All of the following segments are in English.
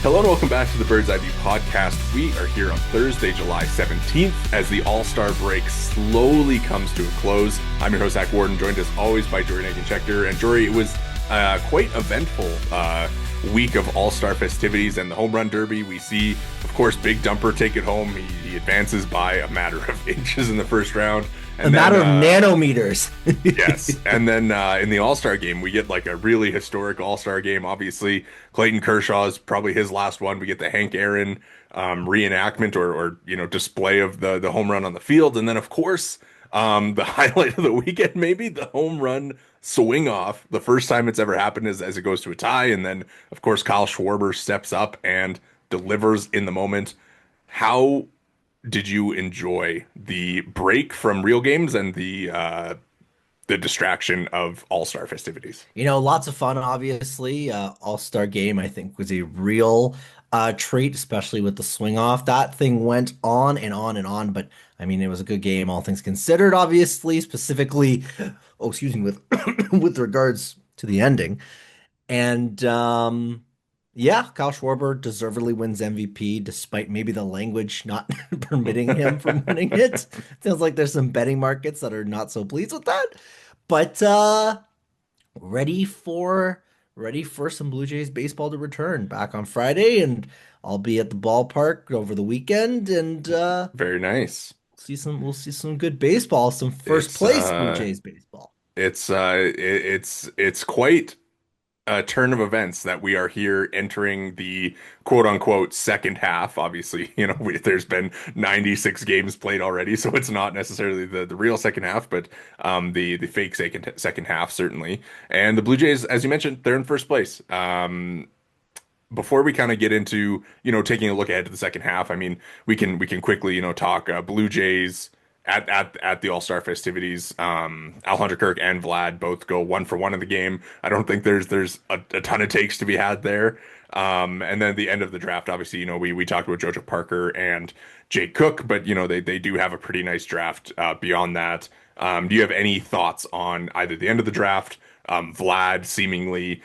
Hello and welcome back to the Bird's Eye View podcast. We are here on Thursday, July 17th, as the All-Star break slowly comes to a close. I'm your host, Zach Worden, joined as always by Jori Negin-Shecter. And Jori, it was quite eventful week of All-Star festivities and the Home Run Derby. We see, of course, Big Dumper take it home. He advances by a matter of inches in the first round. A matter of nanometers. Yes. And then in the All-Star game, we get like a really historic All-Star game. Obviously, Clayton Kershaw is probably his last one. We get the Hank Aaron reenactment or display of the home run on the field. And then, of course, the highlight of the weekend, maybe the home run swing off. The first time it's ever happened is as it goes to a tie. And then, of course, Kyle Schwarber steps up and delivers in the moment. How did you enjoy the break from real games and the distraction of All-Star festivities? Lots of fun, obviously. All-Star game, I think, was a real treat, especially with the swing off. That thing went on and on and on, but I mean, it was a good game, all things considered, obviously, specifically, with with regards to the ending. And yeah, Kyle Schwarber deservedly wins MVP, despite maybe the language not permitting him from winning it. Sounds like there's some betting markets that are not so pleased with that. But ready for some Blue Jays baseball to return back on Friday, and I'll be at the ballpark over the weekend, and Very nice. we'll see some good baseball, some first It's place Blue Jays baseball. it's quite a turn of events that we are here entering the quote unquote second half. Obviously, there's been 96 games played already, so it's not necessarily the real second half, but the fake second half certainly. And the Blue Jays, as you mentioned, they're in first place. Before we kind of get into, taking a look ahead to the second half, I mean, we can quickly, talk Blue Jays at the All-Star festivities. Alejandro Kirk and Vlad both go 1 for 1 in the game. I don't think there's a ton of takes to be had there. And then at the end of the draft, obviously, we talked about Jojo Parker and Jake Cook, but they do have a pretty nice draft beyond that. Do you have any thoughts on either the end of the draft, Vlad seemingly,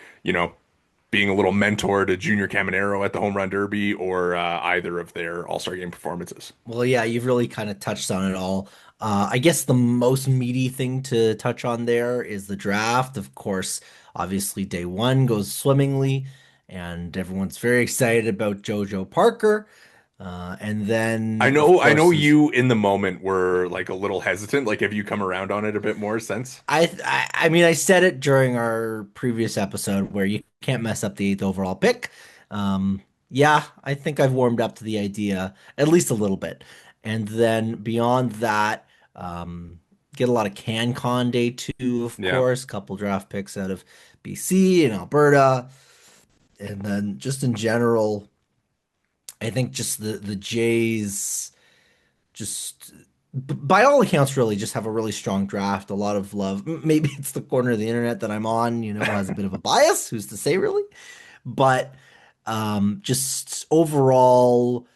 being a little mentor to Junior Caminero at the Home Run Derby, or either of their All-Star Game performances? Well, yeah, you've really kind of touched on it all. I guess the most meaty thing to touch on there is the draft. Of course, obviously, day one goes swimmingly, and everyone's very excited about JoJo Parker. And I then, of know, I know course, is you in the moment were like a little hesitant. Like, have you come around on it a bit more since? I mean, I said it during our previous episode where you can't mess up the eighth overall pick. Yeah, I think I've warmed up to the idea at least a little bit. And then beyond that, get a lot of CanCon day two, of Yeah. course, couple draft picks out of BC and Alberta. And then just in general, I think just the Jays just by all accounts really just have a really strong draft, a lot of love. Maybe it's the corner of the internet that I'm on, has a bit of a bias, who's to say really? But just overall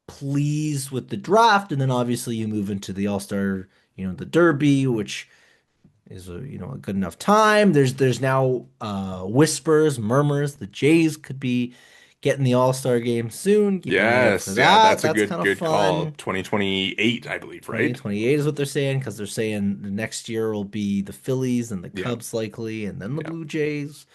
pleased with the draft, and then obviously you move into the All-Star, the Derby, which is a good enough time. There's now whispers, murmurs, the Jays could be getting the All-Star game soon. Keep an eye out for Yes. Yeah, that. that's a That's good kind of good call. fun. 2028, I believe, right? 2028 is what they're saying, because they're saying the next year will be the Phillies and the Yeah. Cubs likely, and then the Yeah. Blue Jays.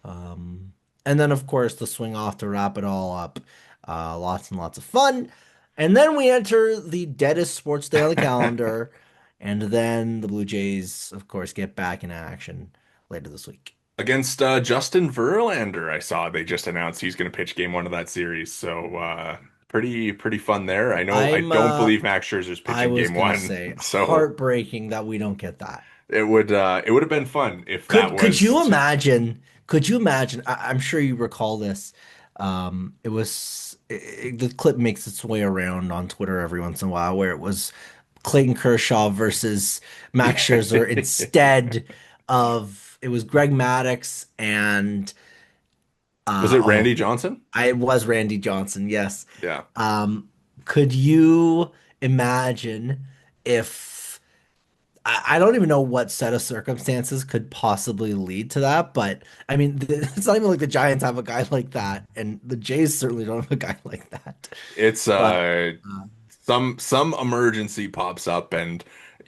And then, of course, the swing off to wrap it all up. Lots and lots of fun. And then we enter the deadest sports day on the calendar. And then the Blue Jays, of course, get back in action later this week. Against Justin Verlander, I saw they just announced he's going to pitch game 1 of that series. So pretty fun there. I I'm don't believe Max Scherzer's I pitching was game gonna 1, say so heartbreaking that we don't get that. it would have been fun if that Could you was. imagine? Could you imagine? I'm sure you recall this. The clip makes its way around on Twitter every once in a while, where it was Clayton Kershaw versus Max Scherzer instead of it was Greg Maddux and Was it oh, Randy Johnson? I was Randy Johnson. Yes. Yeah. Could you imagine if? I don't even know what set of circumstances could possibly lead to that, but I mean, it's not even like the Giants have a guy like that, and the Jays certainly don't have a guy like that. It's But uh, some emergency pops up and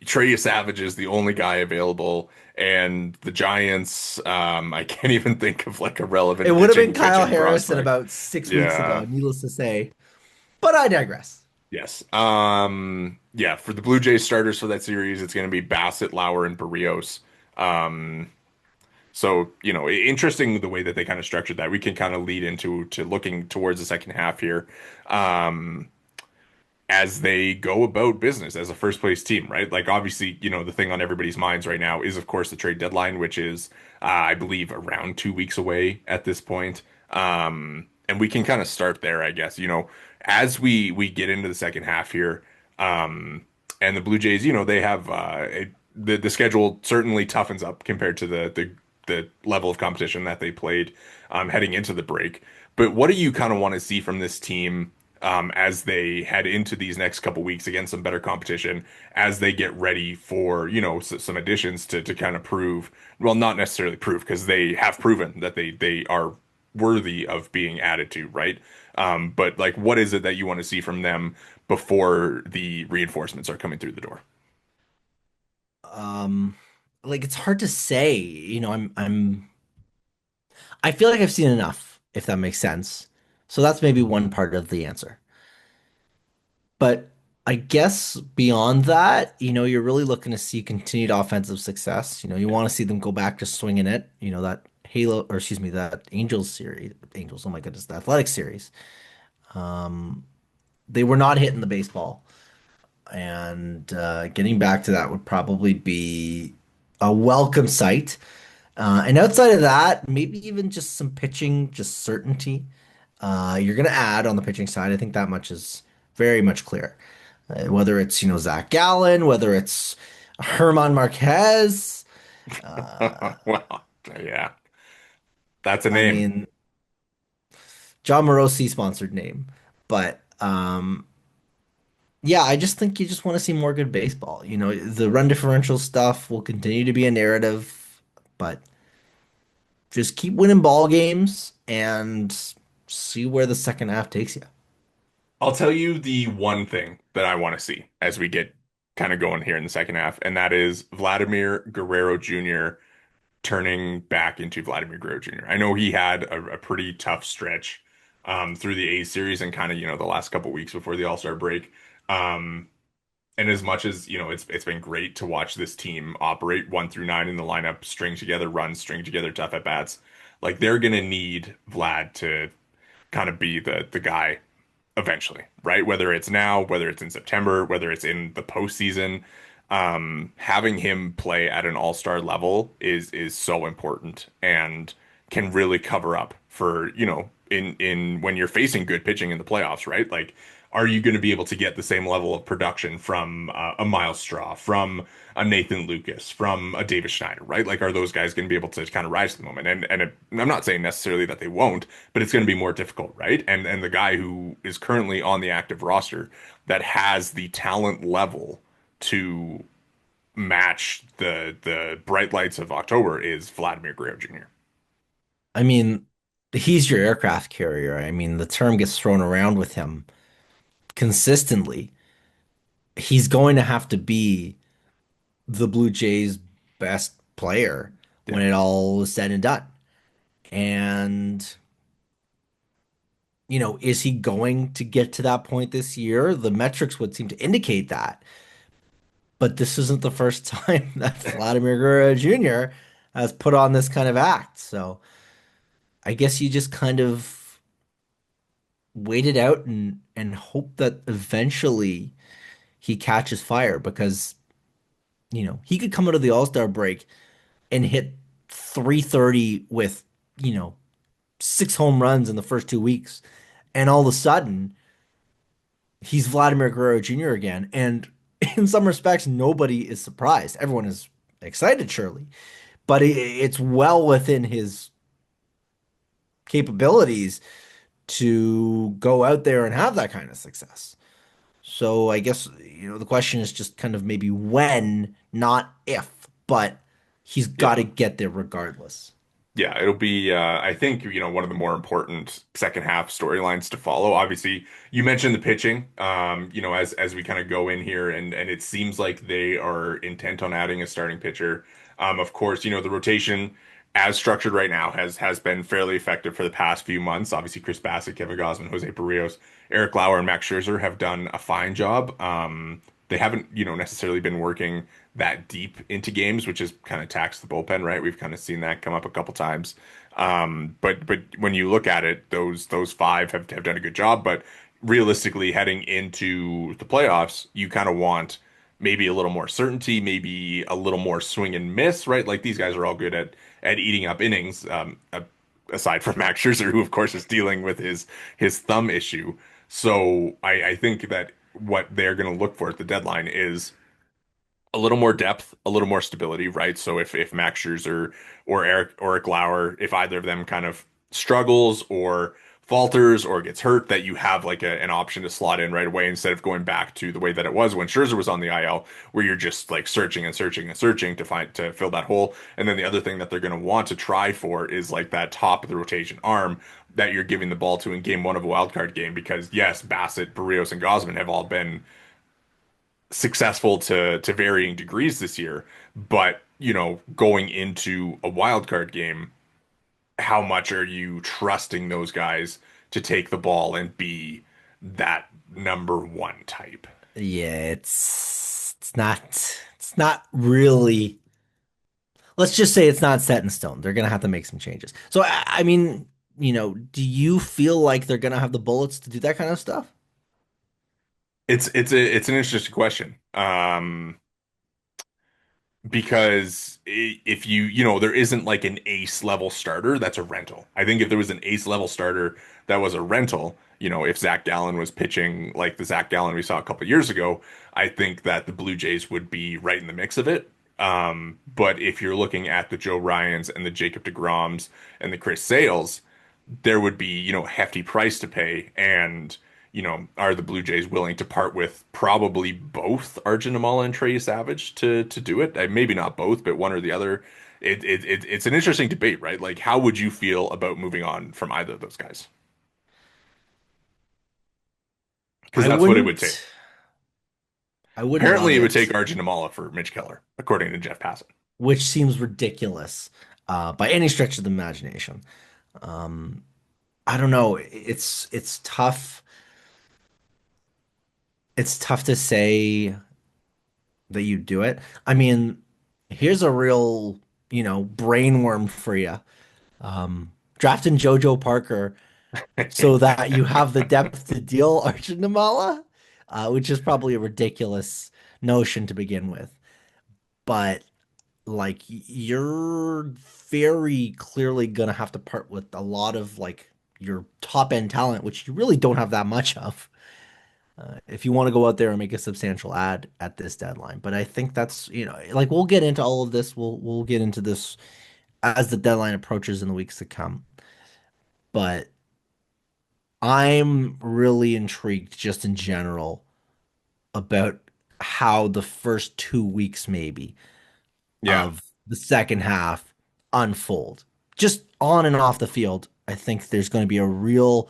Trey Savage is the only guy available, and the Giants, I can't even think of like a it relevant would have been Kyle pitching Harrison prospect. about 6 weeks ago, Yeah. needless to say. But I digress. Yes. Yeah, for the Blue Jays starters for that series, it's going to be Bassett, Lauer, and Barrios. Um, so, interesting the way that they kind of structured that. We can kind of lead into to looking towards the second half here. Um, as they go about business as a first place team, right? Like obviously, the thing on everybody's minds right now is of course the trade deadline, which is I believe around 2 weeks away at this point. And we can kind of start there, I guess. As we get into the second half here, um, and the Blue Jays, they have the schedule certainly toughens up compared to the level of competition that they played heading into the break. But what do you kind of want to see from this team? As they head into these next couple weeks against some better competition, as they get ready for, some additions to kind of prove, well, not necessarily prove, because they have proven that they are worthy of being added to, right? But like, what is it that you want to see from them before the reinforcements are coming through the door? Um, like it's hard to say. I feel like I've seen enough, if that makes sense. So that's maybe one part of the answer. But I guess beyond that, you're really looking to see continued offensive success. You want to see them go back to swinging it. That Halo, or excuse me, that Angels series, Angels, oh my goodness, the Athletic series. Um, they were not hitting the baseball. And getting back to that would probably be a welcome sight. And outside of that, maybe even just some pitching, just certainty. You're going to add on the pitching side. I think that much is very much clear. Whether it's, Zach Gallen, whether it's Herman Marquez. Uh, Well, yeah, that's a I name. mean, John Morosi sponsored name. But yeah, I just think you just want to see more good baseball. The run differential stuff will continue to be a narrative, but just keep winning ball games and see where the second half takes you. I'll tell you the one thing that I want to see as we get kind of going here in the second half, and that is Vladimir Guerrero Jr. turning back into Vladimir Guerrero Jr. I know he had a pretty tough stretch through the A series and kind of, the last couple weeks before the All-Star break. Um, and as much as, it's been great to watch this team operate 1 through 9 in the lineup, string together runs, string together tough at bats. Like they're gonna need Vlad to kind of be the guy eventually, right? Whether it's now, whether it's in September, whether it's in the postseason, having him play at an all-star level is so important and can really cover up for, in when you're facing good pitching in the playoffs, right? Like, are you going to be able to get the same level of production from a Miles Straw, from a Nathan Lucas, from a Davis Schneider, right? Like, are those guys going to be able to kind of rise to the moment? I'm not saying necessarily that they won't, but it's going to be more difficult, right? And the guy who is currently on the active roster that has the talent level to match the bright lights of October is Vladimir Guerrero Jr. I mean, he's your aircraft carrier. I mean, the term gets thrown around with him consistently. He's going to have to be the Blue Jays' best player Yeah. when it all is said and done. And, is he going to get to that point this year? The metrics would seem to indicate that. But this isn't the first time that Vladimir Guerrero Jr. has put on this kind of act. So I guess you just kind of wait it out and hope that eventually he catches fire because, he could come out of the All-Star break and hit 330 with, you know, 6 home runs in the first 2 weeks. And all of a sudden, he's Vladimir Guerrero Jr. again. And in some respects, nobody is surprised. Everyone is excited, surely, but it's well within his capabilities to go out there and have that kind of success. So I guess, the question is just kind of maybe when, not if, but he's got to Yeah. get there regardless. Yeah, it'll be I think one of the more important second half storylines to follow. Obviously, you mentioned the pitching. As we kind of go in here and it seems like they are intent on adding a starting pitcher. Of course, the rotation as structured right now has been fairly effective for the past few months. Obviously, Chris Bassett, Kevin Gausman, Jose Barrios, Eric Lauer, and Max Scherzer have done a fine job. They haven't, necessarily been working that deep into games, which has kind of taxed the bullpen, right? We've kind of seen that come up a couple times. But when you look at it, those five have done a good job. But realistically, heading into the playoffs, you kind of want maybe a little more certainty, maybe a little more swing and miss, right? Like these guys are all good at eating up innings. Aside from Max Scherzer, who of course is dealing with his thumb issue. So I think that what they're going to look for at the deadline is a little more depth, a little more stability, right? So if Max Scherzer or Eric Lauer, if either of them kind of struggles or falters or gets hurt, that you have like an option to slot in right away instead of going back to the way that it was when Scherzer was on the IL, where you're just like searching and searching and searching to fill that hole. And then the other thing that they're going to want to try for is like that top of the rotation arm that you're giving the ball to in game one of a wild card game, because yes, Bassett, Barrios, and Gosman have all been successful to varying degrees this year, but going into a wild card game, how much are you trusting those guys to take the ball and be that number one type? Yeah, it's not really. Let's just say it's not set in stone. They're gonna have to make some changes. So I mean, do you feel like they're gonna have the bullets to do that kind of stuff? It's an interesting question. Because if there isn't like an ace level starter that's a rental. I think if there was an ace level starter that was a rental, if Zach Gallen was pitching like the Zach Gallen we saw a couple years ago, I think that the Blue Jays would be right in the mix of it. But if you're looking at the Joe Ryans and the Jacob deGroms and the Chris Sales, there would be, a hefty price to pay. And, are the Blue Jays willing to part with probably both Arjun Nimbala and Trey Savage to do it? Maybe not both, but one or the other. It's an interesting debate, right? Like, how would you feel about moving on from either of those guys? Because I that's what it would take. wouldn't. I wouldn't love Apparently, it would it, take Arjun Nimbala for Mitch Keller, according to Jeff Passan. which seems ridiculous, by any stretch of the imagination. Um, I don't know. It's tough. It's tough to say that you do it. I mean, here's a real, brainworm for you. Drafting JoJo Parker so that you have the depth to deal Arjun Nimbala, which is probably a ridiculous notion to begin with. But like you're very clearly gonna have to part with a lot of like your top end talent, which you really don't have that much of, if you want to go out there and make a substantial ad at this deadline. But I think that's, like we'll get into all of this. We'll get into this as the deadline approaches in the weeks to come. But I'm really intrigued just in general about how the first 2 weeks maybe Yeah. of the second half unfold. Just on and off the field, I think there's going to be a real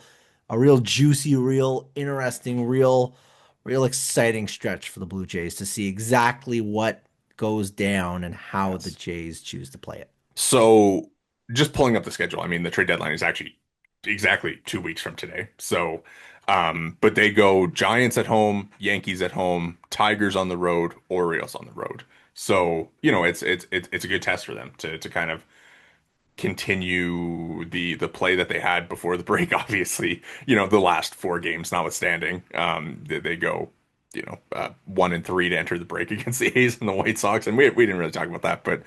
juicy, real interesting, real exciting stretch for the Blue Jays to see exactly what goes down and how the Yes. Jays choose to play it. So just pulling up the schedule, I mean, the trade deadline is actually exactly 2 weeks from today. So, but they go Giants at home, Yankees at home, Tigers on the road, Orioles on the road. So, it's a good test for them to kind of continue the play that they had before the break. Obviously, the last four games notwithstanding, they go 1-3 to enter the break against the A's and the White Sox, and we didn't really talk about that, but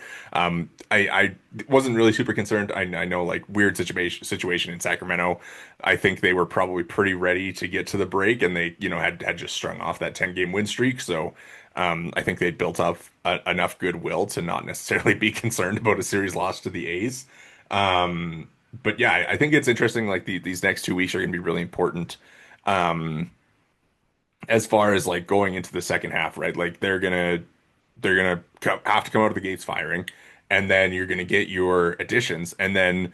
I wasn't really super concerned. I know like weird situation in Sacramento. I think they were probably pretty ready to get to the break, and they had just strung off that 10-game win streak. So I think they built up enough goodwill to not necessarily be concerned about a series loss to the A's. Um, but yeah, I think it's interesting. Like these next 2 weeks are going to be really important. Um, as far as like going into the second half, right? Like have to come out of the gates firing, and then you're gonna get your additions, and then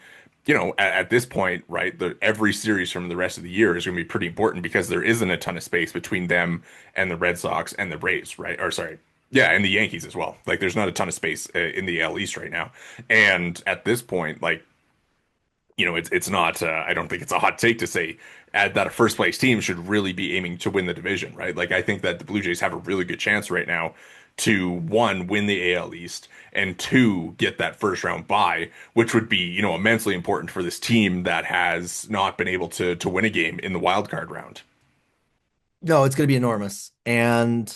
at this point, right, every series from the rest of the year is gonna be pretty important because there isn't a ton of space between them and the Red Sox and the Braves, right? Or sorry. Yeah, and the Yankees as well. Like, there's not a ton of space in the AL East right now. And at this point, like, it's not. I don't think it's a hot take to say that a first place team should really be aiming to win the division, right? Like I think that the Blue Jays have a really good chance right now to one, win the AL East, and two, get that first round bye, which would be immensely important for this team that has not been able to win a game in the wild card round. No, it's going to be enormous. And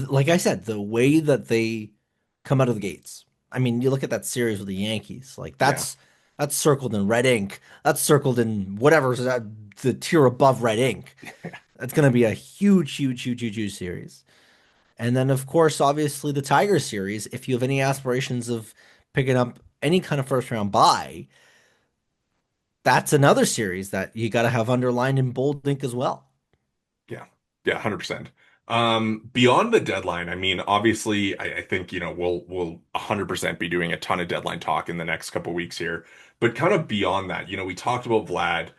like I said, the way that they come out of the gates. I mean, you look at that series with the Yankees, like Yeah, that's circled in red ink. That's circled in whatever's that, the tier above red ink. That's going to be a huge, huge, huge, huge, huge series. And then, of course, obviously the Tiger series. If you have any aspirations of picking up any kind of first round bye, that's another series that you got to have underlined in bold ink as well. yeah, yeah, 100%. Beyond the deadline, I mean, obviously, I think we'll 100% be doing a ton of deadline talk in the next couple weeks here. But kind of beyond that, we talked about Vlad.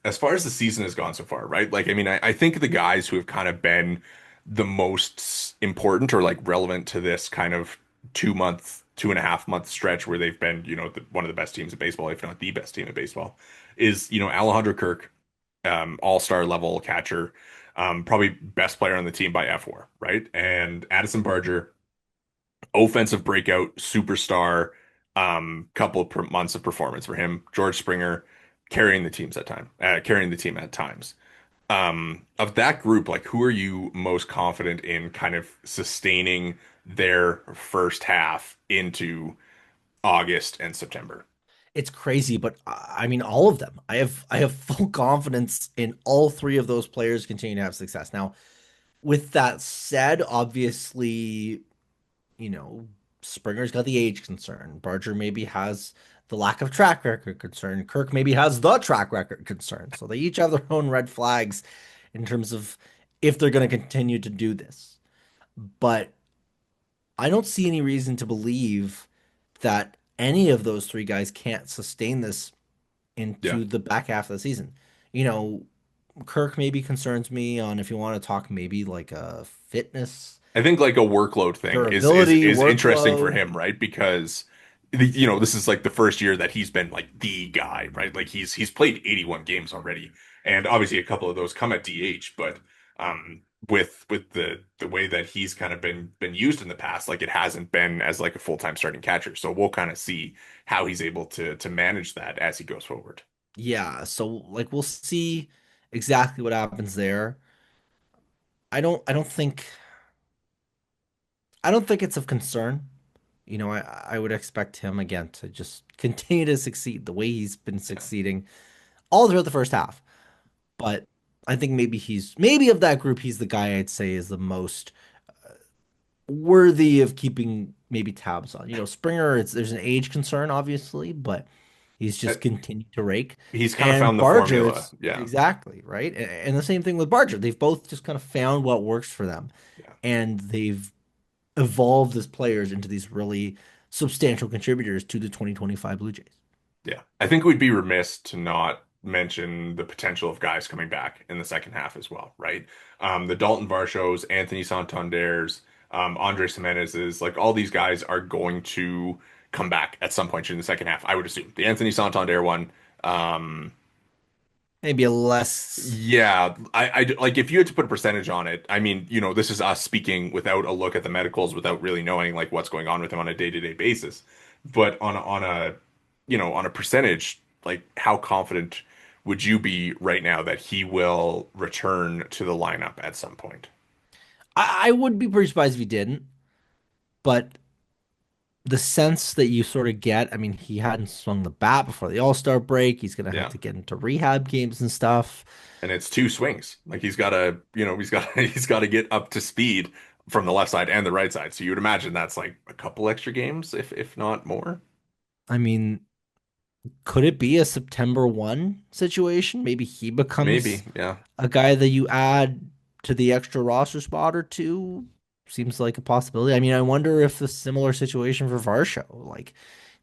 As far as the season has gone so far, right? Like, I mean, I think the guys who have kind of been the most important or like relevant to this kind of 2 month, 2.5 month stretch where they've been, one of the best teams in baseball, if not the best team in baseball, is Alejandro Kirk, all-star level catcher, probably best player on the team by F4, right? And Addison Barger, offensive breakout superstar, couple of months of performance for him. George Springer carrying the team at times. Of that group, like who are you most confident in kind of sustaining their first half into August and September? It's crazy, but I mean all of them. I have full confidence in all three of those players continuing to have success. Now, with that said, obviously, you know, Springer's got the age concern. Barger maybe has the lack of track record concern. Kirk maybe has the track record concern. So they each have their own red flags in terms of if they're going to continue to do this. But I don't see any reason to believe that any of those three guys can't sustain this Yeah. into the back half of the season. You know, Kirk maybe concerns me on if you want to talk maybe like a fitness, I think like a workload thing is is durability, is interesting for workload. him, right? Because this is like the first year that he's been like the guy, right? Like he's played 81 games already, and obviously a couple of those come at DH, but with the way that he's kind of been used in the past, like it hasn't been as like a full-time starting catcher. So we'll kind of see how he's able to manage that as he goes forward. Yeah, so like we'll see exactly what happens there. I don't think it's of concern. You know, I would expect him again to just continue to succeed the way he's been Yeah. succeeding all throughout the first half. But I think maybe of that group, he's the guy I'd say is the most worthy of keeping maybe tabs on. You know, Springer, there's an age concern, obviously, but he's Uh, just continued to rake. He's kind of And found the Barger, formula. it's Yeah. exactly right. And the same thing with Barger. They've both just kind of found what works for them. Yeah. And they've evolved as players into these really substantial contributors to the 2025 Blue Jays. Yeah. I think we'd be remiss to not mention the potential of guys coming back in the second half as well, right? The Dalton Varsho's, Anthony Santander's, Andres Jimenez's, like all these guys are going to come back at some point in the second half, I would assume. The Anthony Santander one, um, Maybe a less, yeah, like if you had to put a percentage on it, I mean, this is us speaking without a look at the medicals, without really knowing like what's going on with him on a day-to-day basis. But on a percentage, like how confident would you be right now that he will return to the lineup at some point? I would be pretty surprised if he didn't, but the sense that you sort of get, I mean, he hadn't swung the bat before the All-Star break. He's going to have Yeah. to get into rehab games and stuff. And it's two swings. Like he's got to get up to speed from the left side and the right side. So you would imagine that's like a couple extra games, if not more. I mean, Could it be a September 1 situation? Maybe he becomes Maybe, yeah, a guy that you add to the extra roster spot or two. Seems like a possibility. I mean, I wonder if a similar situation for Varsho. Like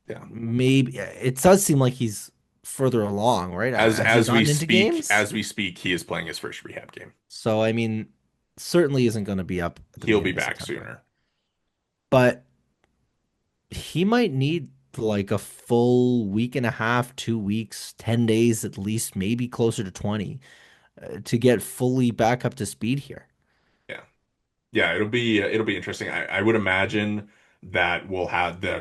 yeah. maybe it does seem like he's further along, right? Has he gotten into games? As we speak, he is playing his first rehab game. So I mean, certainly isn't going to be up at the He'll be beginning of back September. sooner. But he might need like a full week and a half, 2 weeks, 10 days at least, maybe closer to 20 to get fully back up to speed here. Yeah. Yeah, it'll be interesting. I would imagine that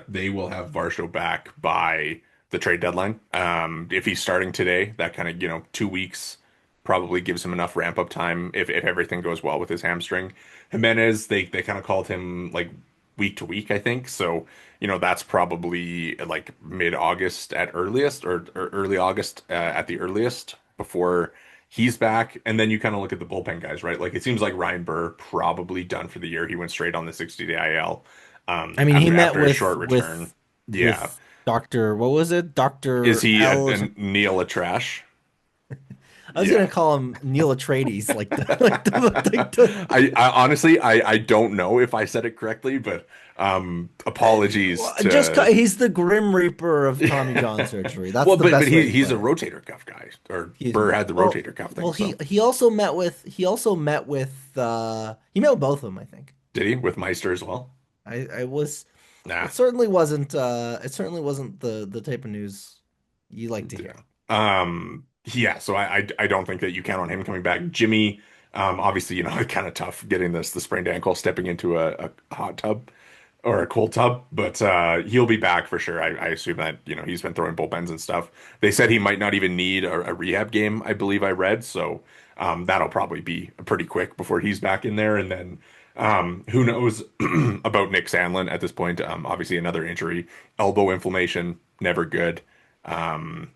they will have Varsho back by the trade deadline. If he's starting today, that kind of, 2 weeks probably gives him enough ramp up time if everything goes well with his hamstring. Jimenez, they kind of called him like week to week, I think. So, that's probably like mid-August at earliest or early August at the earliest before he's back. And then you kind of look at the bullpen guys, right? Like it seems like Ryan Burr probably done for the year. He went straight on the 60-day IL I mean, he met after a short return. Yeah. with Dr. What was it? Is Dr. he L or a something. Neil a trash? I was gonna Yeah. call him Neil Atreides, like the like the I honestly I don't know if I said it correctly, but apologies well, to he's the Grim Reaper of Tommy John surgery. That's well, the but best way to he's put a it. rotator cuff guy, or He's Burr had the well, rotator cuff thing. well. So He met with both of them. I think. did he with Meister as well? I was. Nah. It certainly wasn't the type of news you like to Yeah. hear. Yeah, so I don't think that you count on him coming back. Jimmy, obviously, kind of tough getting the sprained ankle, stepping into a hot tub or a cold tub, but he'll be back for sure. I assume that, he's been throwing bullpens and stuff. They said he might not even need a rehab game, I believe I read, so that'll probably be pretty quick before he's back in there. And then who knows about Nick Sandlin at this point? Obviously another injury, elbow inflammation, never good. Um,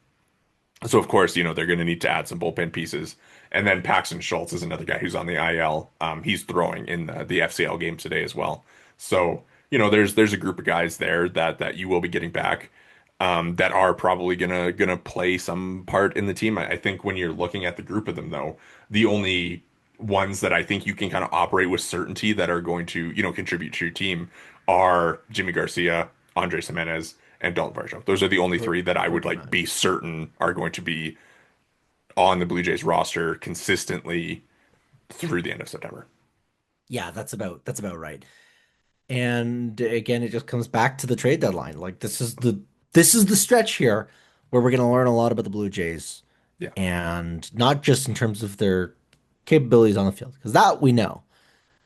so of course, they're going to need to add some bullpen pieces. And then Paxton Schultz is another guy who's on the IL. He's throwing in the FCL game today as well. So, there's a group of guys there that you will be getting back that are probably gonna play some part in the team. I think when you're looking at the group of them though, the only ones that I think you can kind of operate with certainty that are going to, contribute to your team are Jimmy Garcia, Andres Jimenez, and Dalton Varsho. Those are the only three that I would Pretty like much. be certain are going to be on the Blue Jays roster consistently through the end of September. Yeah, that's about right. And again, it just comes back to the trade deadline. Like this is the stretch here where we're going to learn a lot about the Blue Jays, Yeah. and not just in terms of their capabilities on the field, because that we know,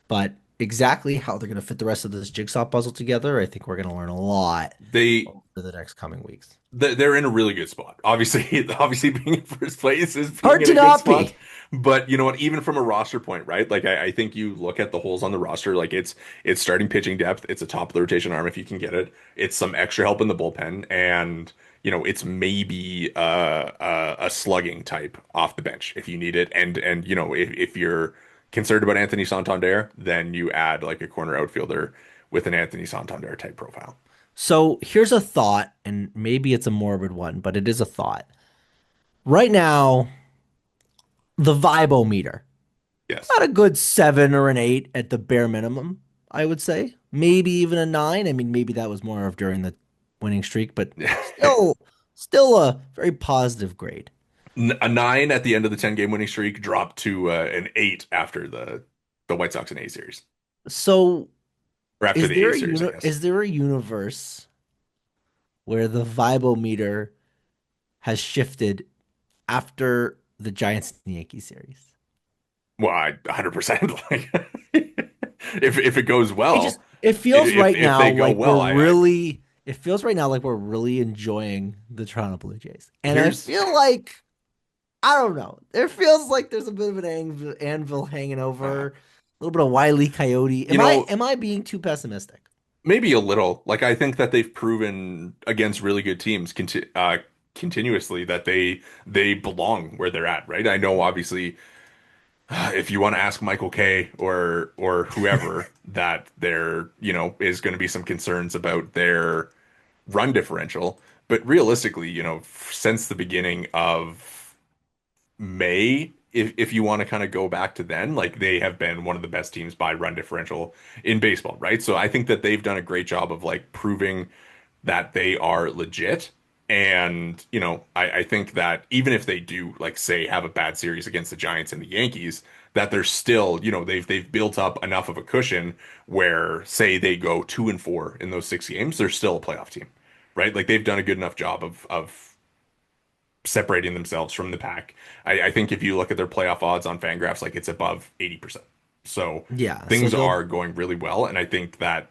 but exactly how they're going to fit the rest of this jigsaw puzzle together. I think we're going to learn a lot They over the next coming weeks. they're in a really good spot. Obviously, obviously being in first place is being Hard in to a good not spot. be. But you know what? Even from a roster point, right? Like I think you look at the holes on the roster, like it's starting pitching depth. It's a top of the rotation arm if you can get it. It's some extra help in the bullpen, and it's maybe a slugging type off the bench if you need it. And if you're concerned about Anthony Santander, then you add like a corner outfielder with an Anthony Santander type profile. So here's a thought, and maybe it's a morbid one, but it is a thought. Right now, the Vibometer Yes. at a good 7 or an 8 at the bare minimum, I would say. Maybe even a 9. I mean, maybe that was more of during the winning streak, but still a very positive grade. A 9 at the end of the 10-game winning streak dropped to an 8 after the White Sox and A series, So, or after is the there A a series, I uni guess. is there a universe where the Vibometer has shifted after the Giants and Yankees series? Well, 100% like if it goes It just well, it feels right if now they go like we're well, I really it feels right now like we're really enjoying the Toronto Blue Jays. And I here's feel like I don't know. It feels like there's a bit of an anvil hanging uh, over, a little bit of Wile E. Coyote. you Am I know am I being too pessimistic? maybe a little. Like I think that they've proven against really good teams continuously that they belong where they're at, right? I know obviously if you want to ask Michael Kay or whoever that there, is going to be some concerns about their run differential. But realistically, since the beginning of May, if you want to kind of go back to then, like they have been one of the best teams by run differential in baseball, right? So I think that they've done a great job of like proving that they are legit. And, I think that even if they do, like, say, have a bad series against the Giants and the Yankees, that they're still, they've built up enough of a cushion where, say, they go 2-4 in those 6 games, they're still a playoff team, right? Like they've done a good enough job of separating themselves from the pack. I think if you look at their playoff odds on Fangraphs, like it's above 80%. So Yeah, so things they'll are going really well, and I think that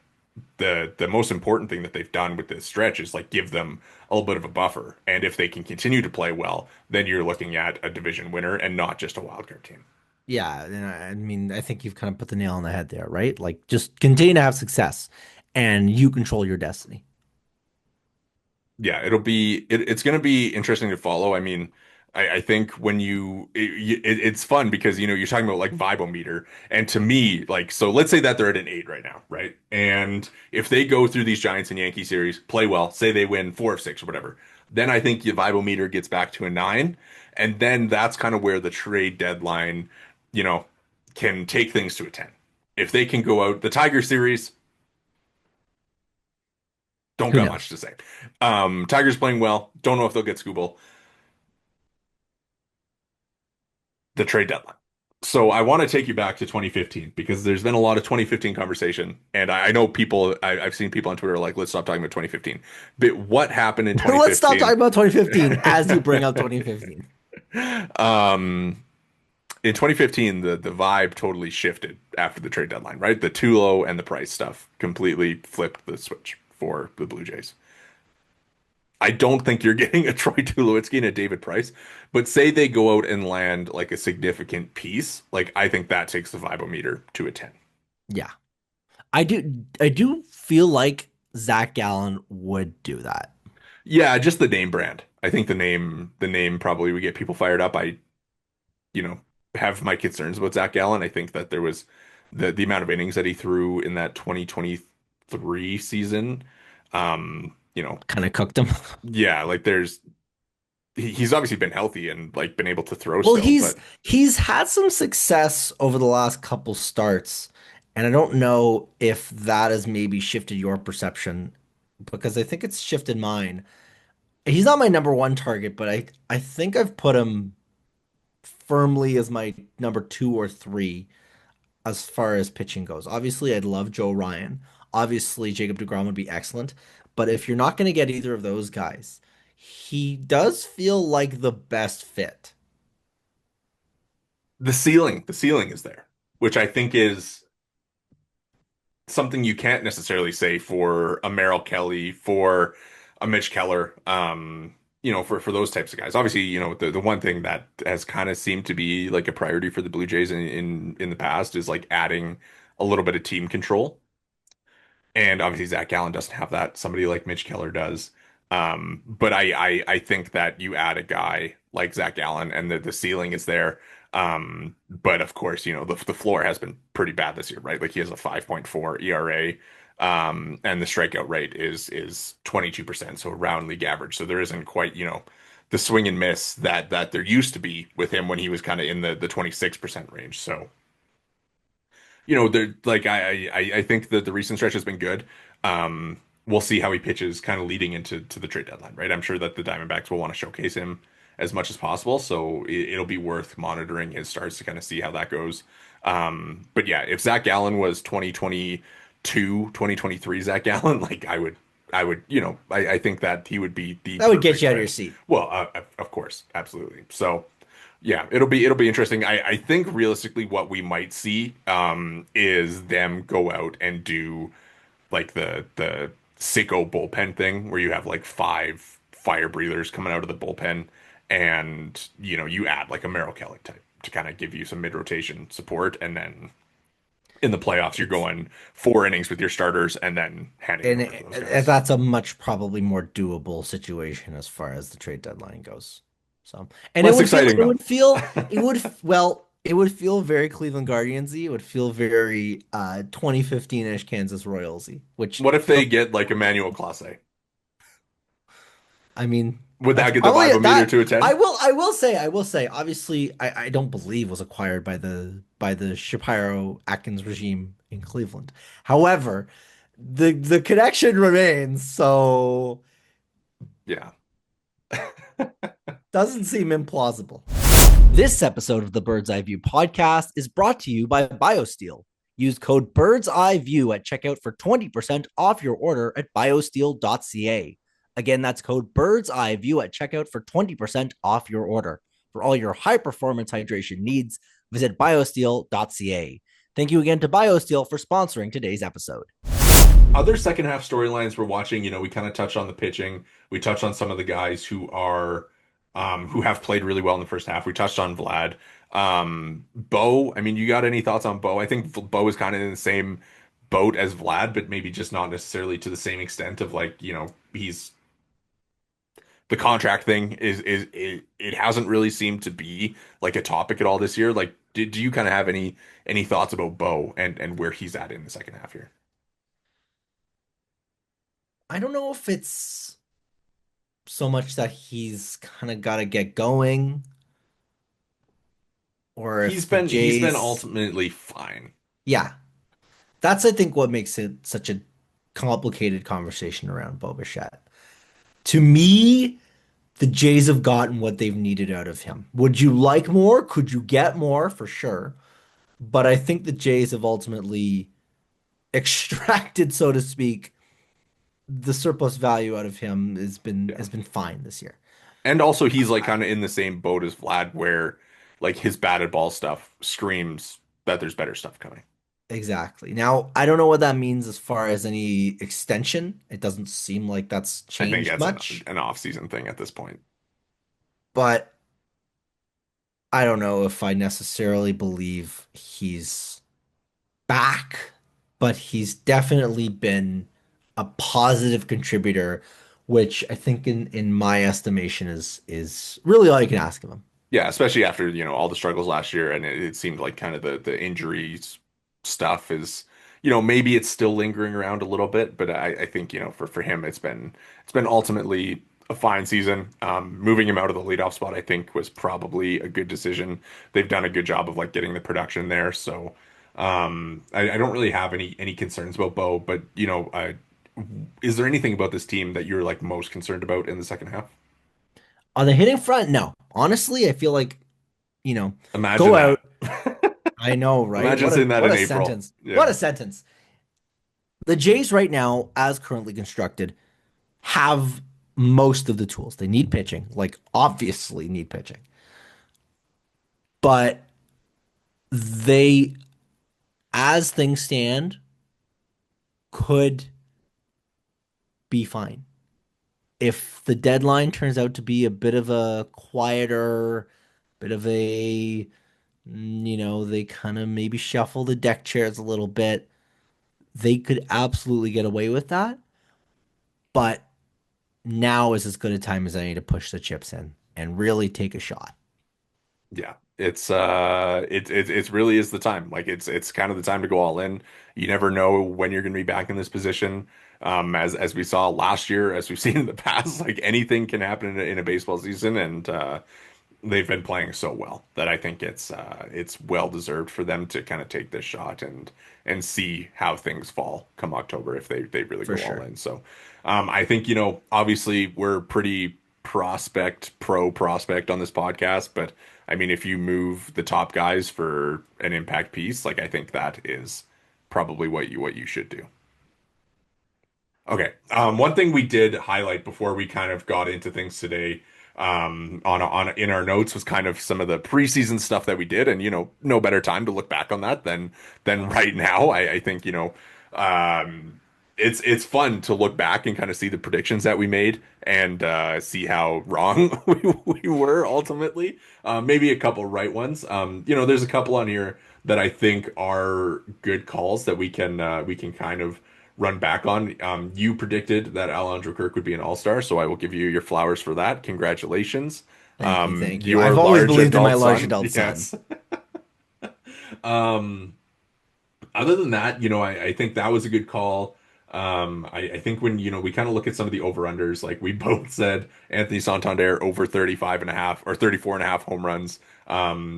the most important thing that they've done with this stretch is like give them a little bit of a buffer. And if they can continue to play well, then you're looking at a division winner and not just a wild card team. yeah, and I mean, I think you've kind of put the nail on the head there, right? Like just continue to have success and you control your destiny. Yeah, it's going to be interesting to follow. I mean, I think when it's fun because you're talking about like Vibometer, and to me, like, so let's say that they're at an 8 right now, right? And if they go through these Giants and Yankee series, play well, say they win 4 of 6 or whatever, then I think your Vibometer gets back to a 9, and then that's kind of where the trade deadline, you know, can take things to a 10. If they can go out the Tiger series, don't Who got much knows? to say. Tigers playing well. Don't know if they'll get Scooble. The trade deadline. So I want to take you back to 2015 because there's been a lot of 2015 conversation, and I know people. I've seen people on Twitter are like, "Let's stop talking about 2015." But what happened in Let's stop 2015? talking about 2015 as you bring up 2015. Um, in 2015, the vibe totally shifted after the trade deadline, right? The Tulo and the Price stuff completely flipped the switch for the Blue Jays. I don't think you're getting a Troy Tulowitzki and a David Price, but say they go out and land like a significant piece, like I think that takes the vibometer to a 10. Yeah. I do feel like Zach Gallen would do that. Yeah, just the name brand. I think the name probably would get people fired up. I, you know, have my concerns about Zach Gallen. I think that there was the amount of innings that he threw in that 2023 season. You know, Kind of cooked him. yeah, like he's obviously been healthy and like been able to throw Well, still, he's but he's had some success over the last couple starts, and I don't know if that has maybe shifted your perception because I think it's shifted mine. He's not my number one target, but I think I've put him firmly as my number two or three as far as pitching goes. Obviously, I'd love Joe Ryan. Obviously, Jacob deGrom would be excellent. But if you're not going to get either of those guys, he does feel like the best fit. the ceiling is there, which I think is something you can't necessarily say for a Merrill Kelly, for a Mitch Keller, for those types of guys. Obviously, the one thing that has kind of seemed to be like a priority for the Blue Jays in the past is like adding a little bit of team control. And obviously Zach Gallen doesn't have that. Somebody like Mitch Keller does. But I think that you add a guy like Zach Gallen and the ceiling is there. But of course, the floor has been pretty bad this year, right? Like he has a 5.4 ERA. And the strikeout rate is 22%, so around league average. So there isn't quite, the swing and miss that there used to be with him when he was kind of in the 26% range. So they're like I think that the recent stretch has been good. We'll see how he pitches kind of leading into the trade deadline, right? I'm sure that the Diamondbacks will want to showcase him as much as possible, so it'll be worth monitoring his starts to kind of see how that goes. But yeah, if Zach Gallen was 2022, 2023 Zach Gallen, like I would, I think that he would be the That would get perfect you out of your fit. seat. Well, of course, absolutely. So. Yeah, it'll be interesting. I think realistically what we might see is them go out and do like the sicko bullpen thing where you have like 5 fire breathers coming out of the bullpen and you add like a Merrill Kelly type to kind of give you some mid-rotation support and then in the playoffs you're It's going 4 innings with your starters and then handing it and over to those guys. that's a much probably more doable situation as far as the trade deadline goes. So, and it Less would feel exciting it though. would feel it would well, it would feel very Cleveland Guardiansy. It would feel very 2015-ish Kansas Royalsy, which What if the they get like Emmanuel Clase? I mean, Would that's that get the probably Vibe-O-Meter that. to a 10? I will say, obviously, I don't believe was acquired by the Shapiro Atkins regime in Cleveland. However, the connection remains, so Yeah. doesn't seem implausible. This episode of the Bird's Eye View podcast is brought to you by BioSteel. Use code Bird's Eye View at checkout for 20% off your order at biosteel.ca. Again, that's code Bird's Eye View at checkout for 20% off your order. For all your high performance hydration needs, visit biosteel.ca. Thank you again to BioSteel for sponsoring today's episode. Other second half storylines we're watching, we kind of touched on the pitching. We touched on some of the guys who have played really well in the first half. We touched on Vlad. Bo, I mean, you got any thoughts on Bo? I think Bo is kind of in the same boat as Vlad, but maybe just not necessarily to the same extent of like, he's the contract thing it hasn't really seemed to be like a topic at all this year. Like, do you kind of have any thoughts about Bo and where he's at in the second half here? I don't know if it's so much that he's kind of got to get going or He's if the been he's been Jays, ultimately fine. yeah, that's I think what makes it such a complicated conversation around Bo Bichette. To me, the Jays have gotten what they've needed out of him. Would you like more? Could you get more? For sure. But I think the Jays have ultimately extracted, so to speak, the surplus value out of him Yeah. has been fine this year. And also he's like kind of in the same boat as Vlad where like his batted ball stuff screams that there's better stuff coming. Exactly. Now, I don't know what that means as far as any extension. It doesn't seem like that's I think changed that's much, an off-season thing at this point. but I don't know if I necessarily believe he's back, but he's definitely been a positive contributor, which I think in my estimation is really all you can ask of him. Yeah, especially after, all the struggles last year and it seemed like kind of the injuries stuff is, maybe it's still lingering around a little bit, but I think, for him it's been ultimately a fine season. Moving him out of the leadoff spot, I think was probably a good decision. They've done a good job of like getting the production there. So I don't really have any concerns about Bo, but is there anything about this team that you're like most concerned about in the second half? On the hitting front, no. Honestly, I feel like, you know, Imagine go out. that. I know, right? Imagine saying that What in a April. sentence. What Yeah. a sentence. The Jays right now, as currently constructed, have most of the tools. They need pitching, like obviously need pitching. But they, as things stand, could be fine. If the deadline turns out to be a bit of a quieter, bit of a, they kind of maybe shuffle the deck chairs a little bit, they could absolutely get away with that. But now is as good a time as any to push the chips in and really take a shot. Yeah. It's really is the time. Like it's kind of the time to go all in. You never know when you're going to be back in this position. As we saw last year, as we've seen in the past, like anything can happen in a baseball season, and they've been playing so well that I think it's well deserved for them to kind of take this shot and see how things fall come October if they really For go all sure. in. So I think obviously we're pretty pro prospect on this podcast, but I mean if you move the top guys for an impact piece, like I think that is probably what you should do. Okay. One thing we did highlight before we kind of got into things today, on in our notes was kind of some of the preseason stuff that we did, and no better time to look back on that than right now. I think um, it's fun to look back and kind of see the predictions that we made and see how wrong we were ultimately. Maybe a couple right ones. There's a couple on here that I think are good calls that we can kind of run back on. You predicted that Alejandro Kirk would be an all-star, so I will give you your flowers for that. Congratulations. Thank you. Thank you. Your I've always large believed in my adult large son. adult son. Yes. Um, Other than that, I think that was a good call. I think when, we kind of look at some of the over-unders, like we both said Anthony Santander over 35 and a half or 34 and a half home runs.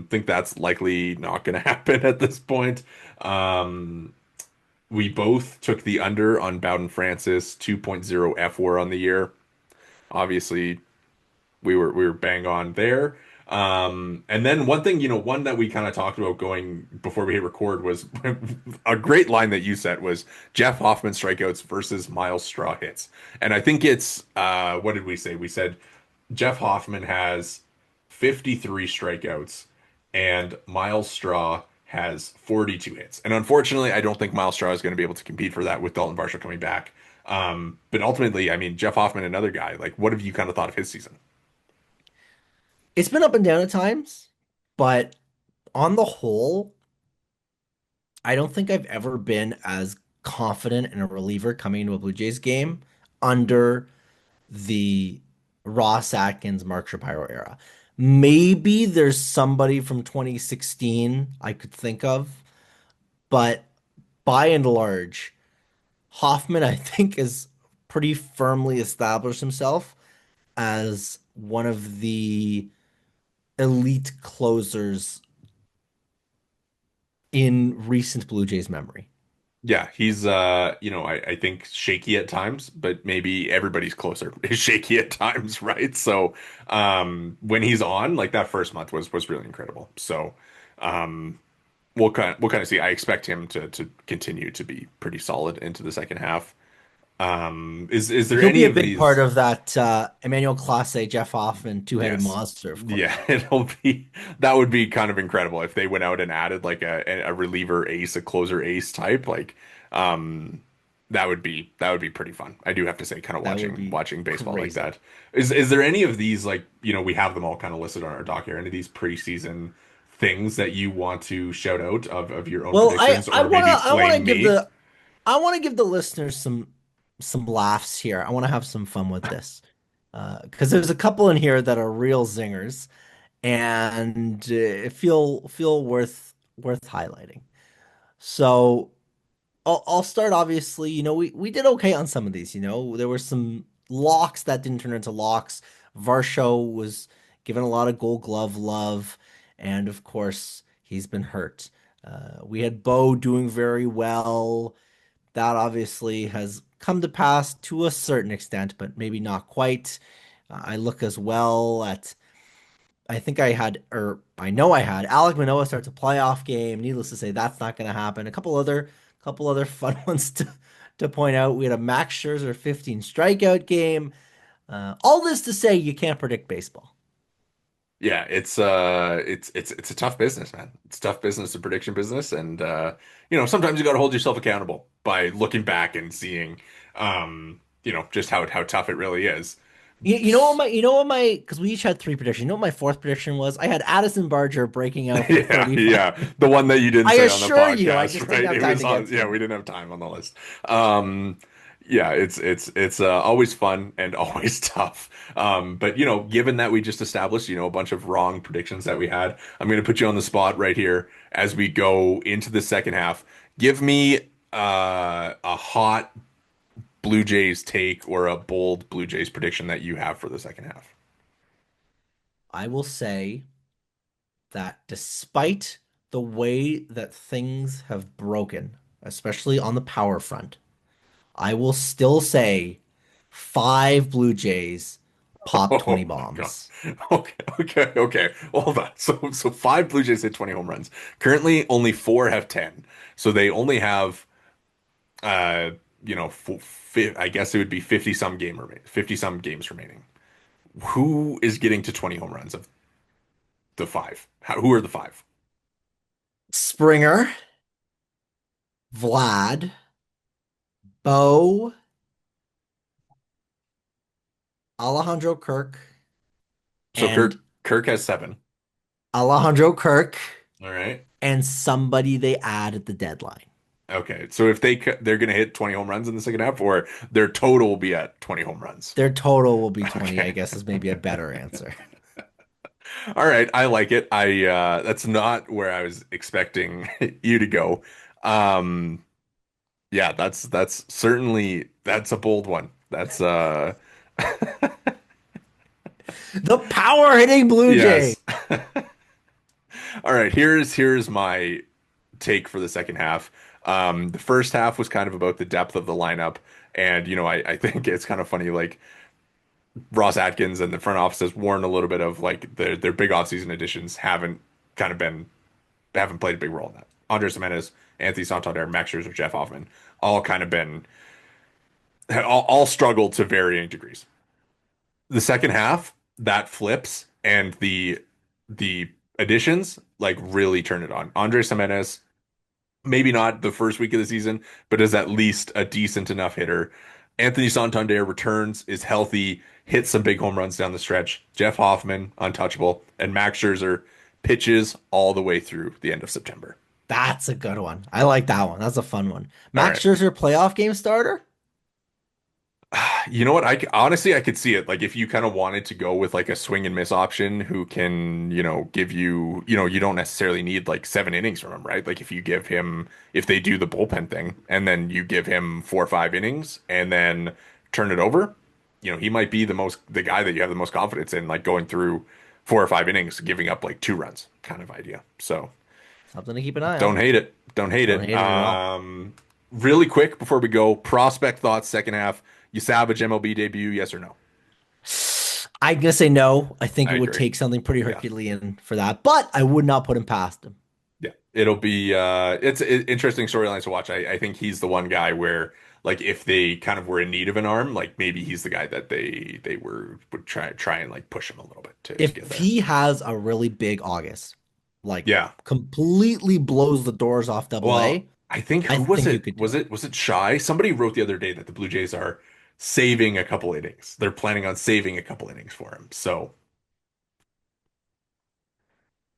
Think that's likely not going to happen at this point. Um, we both took the under on Bowden Francis 2.0 F WAR on the year. Obviously, we were bang on there. And then one thing, one that we kind of talked about going before we hit record was a great line that you said was Jeff Hoffman strikeouts versus Miles Straw hits. And I think it's what did we say? We said Jeff Hoffman has 53 strikeouts and Miles Straw has 42 hits. And unfortunately, I don't think Miles Straw is going to be able to compete for that with Dalton Varsho coming back. But ultimately, I mean, Jeff Hoffman, another guy, like what have you kind of thought of his season? It's been up and down at times, but on the whole, I don't think I've ever been as confident in a reliever coming into a Blue Jays game under the Ross Atkins, Mark Shapiro era. Maybe there's somebody from 2016 I could think of, but by and large, Hoffman, I think, is pretty firmly established himself as one of the elite closers in recent Blue Jays memory. Yeah, he's I think shaky at times, but maybe everybody's closer is shaky at times, right? So when he's on, like that first month was really incredible. So um we'll kind of see. I expect him to continue to be pretty solid into the second half. Is there He'll any be a of big part these? of that Emmanuel Clase, Jeff Hoffman two-headed Yes. monster, of course. Yeah, that would be kind of incredible if they went out and added like a reliever ace, a closer ace type. Like, um, that would be pretty fun. I do have to say, kind of That would watching be watching baseball like crazy. that. Is there any of these like, we have them all kind of listed on our doc here, any of these preseason things that you want to shout out of your own Well, predictions I or wanna maybe I wanna flame give me? the listeners some laughs here. I want to have some fun with this because there's a couple in here that are real zingers and feel worth highlighting. So I'll start obviously, we did okay on some of these, there were some locks that didn't turn into locks. Varsho was given a lot of Gold Glove love, and of course, he's been hurt. We had Bo doing very well. That obviously has come to pass to a certain extent, but maybe not quite. I look as well at I think I had, or I know I had Alek Manoah starts a playoff game. Needless to say, that's not going to happen. A couple other fun ones to point out. We had a Max Scherzer 15 strikeout game. All this to say, you can't predict baseball. Yeah, it's a tough business, man. It's a tough business, a prediction business, and sometimes you got to hold yourself accountable by looking back and seeing just how tough it really is. Because we each had three predictions. You know what my fourth prediction was? I had Addison Barger breaking out for Yeah, 35. yeah. The one that you didn't I say on the assure you, I podcast, just didn't right? have It time was to get on, to yeah, him. we didn't have time on the list. Yeah, it's always fun and always tough. But given that we just established, a bunch of wrong predictions that we had, I'm going to put you on the spot right here as we go into the second half. Give me a hot Blue Jays take or a bold Blue Jays prediction that you have for the second half. I will say that despite the way that things have broken, especially on the power front, I will still say five Blue Jays pop 20 Oh my God. bombs. Okay, okay, okay. Hold on. So five Blue Jays hit 20 home runs. Currently, only four have 10. So they only have uh, I guess it would be 50 some games remaining. Who is getting to 20 home runs of the five? Who are the five? Springer, Vlad, Bo, Alejandro Kirk, So and Kirk has seven. Alejandro Kirk, All right. and somebody they add at the deadline. Okay. So if they're gonna hit 20 home runs in the second half, or their total will be at 20 home runs. Their total will be 20, I Okay. guess is maybe a better answer. All right, I like it. I That's not where I was expecting you to go. Um Yeah, that's certainly that's a bold one. That's The power hitting Blue Jay. yes. All right, here's my take for the second half. The first half was kind of about the depth of the lineup, and I think it's kind of funny. Like Ross Atkins and the front office has warned a little bit of like their big offseason additions kind of been haven't played a big role in that. Andres Gimenez, Anthony Santander, Max Scherzer, Jeff Hoffman, all kind of been all struggled to varying degrees. The second half that flips and the additions like really turn it on. Andres Gimenez, maybe not the first week of the season, but is at least a decent enough hitter. Anthony Santander returns, is healthy, hits some big home runs down the stretch. Jeff Hoffman, untouchable, and Max Scherzer pitches all the way through the end of September. That's a good one. I like that one. That's a fun one. All Max right. Scherzer playoff game starter? You know what? Honestly, I could see it. Like if you kind of wanted to go with like a swing and miss option who can, give you, you don't necessarily need like 7 innings from him, right? Like if you give him, if they do the bullpen thing and then you give him 4 or 5 innings and then turn it over, he might be the guy that you have the most confidence in, like going through 4 or 5 innings, giving up like 2 runs kind of idea. So Something to keep an eye don't on. hate it. Don't hate Don't it. hate it at all. Really quick before we go, prospect thoughts second half. You Savage MLB debut, yes or no? I'm gonna say no. I think I it would agree. take something pretty Yeah. Herculean for that, but I would not put him past him. Yeah. It'll be it's interesting storylines to watch. I think he's the one guy where like if they kind of were in need of an arm, like maybe he's the guy that they would try and like push him a little bit to get If there. he has a really big August, like Yeah. completely blows the doors off double Well, A, I think I who was think you it? could do Was it. it Shy? Somebody wrote the other day that the Blue Jays are saving a couple innings. They're planning on saving a couple innings for him. So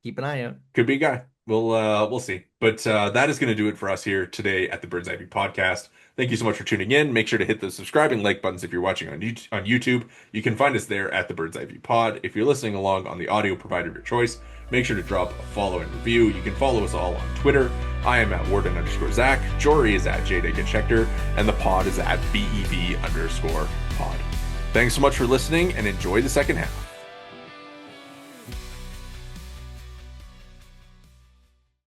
Keep an eye out. could be a guy. We'll see. But that is going to do it for us here today at the Bird's Eye View podcast. Thank you so much for tuning in. Make sure to hit the subscribe and like buttons if you're watching on YouTube. You can find us there at the Bird's Eye View Pod. If you're listening along on the audio provider of your choice, make sure to drop a follow and review. You can follow us all on Twitter. I am at Worden_Zach. Jory is at Jori Negin-Shecter, and the pod is at BEV_pod. Thanks so much for listening and enjoy the second half.